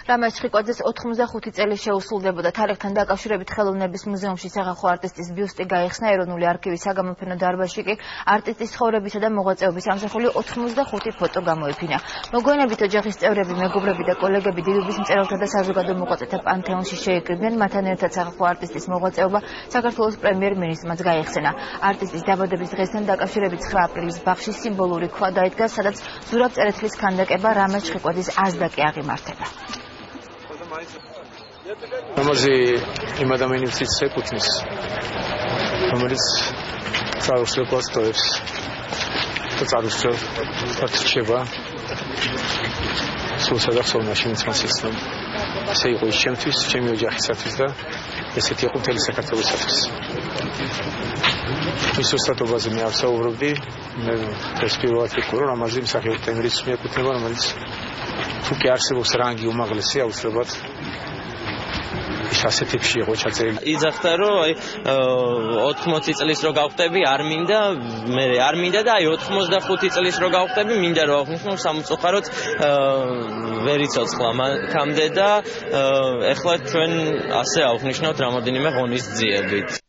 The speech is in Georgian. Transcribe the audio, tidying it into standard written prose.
რამაზ ჩხიკვაძეს 85 წელი შეუსრულდებოდა. თარიღთან დაკავშირებით ხელოვნების მუზეუმში სახალხო არტისტის ბიუსტი გაიხსნა. ეროვნული არქივის საგამოფენო დარბაზში კი არტისტის ცხოვრებისა და მოღვაწეობის ამსახველი 85 ფოტო გამოიფინა. მოგვიანებით ოჯახის წევრები, მეგობრები და კოლეგები დიდუბის მწერალთა და საზოგადო მოღვაწეთა პანთეონში შეიკრიბნენ. მათთან ერთად სახალხო არტისტის მოღვაწეობა საქართველოს პრემიერ-მინისტრმაც გაიხსენა. არტისტის დაბადების დღესთან დაკავშირებით 9 აპრილის ბაღში სიმბოლური ქვა დაიდგა, სადაც ზურაბ წერეთლის ქანდაკება რამაზ ჩხიკვაძის ასდაკი აღიმართება. რამაზი იმ ადამიანებს ეკუთვნის, რომელიც წარუსრებას ტოვებს და წარუსრებად რჩება სულსა და ხსოვნაში მის ისlam. ესე იყო ის ჩემთვის, ჩემი ოჯახისათვის და ესეთი იყო მთელი საქართველოსათვის. მის ოსტატობაზე მე არ საუბრობდი, მე ეს პირველად ვიყო, რომ რამაზი მსახიობთა იმედის მიეკუთვნება, რომელიც თუ კი არსებობს რანგი უმაღლესი, აუცილებლად ის ასეთებში იყო ჩაწერილი. იძახდა რომ 80 წლის რო გავხდები არ მინდა, მე არ მინდა და 85 წლის რო გავხდები მინდა რომ აღნიშნო სამწუხაროდ ვერ იცოცხლა მანქამდე და ეხლა ჩვენ ასე აღნიშნავთ რამოდენიმე ღონისძიებით.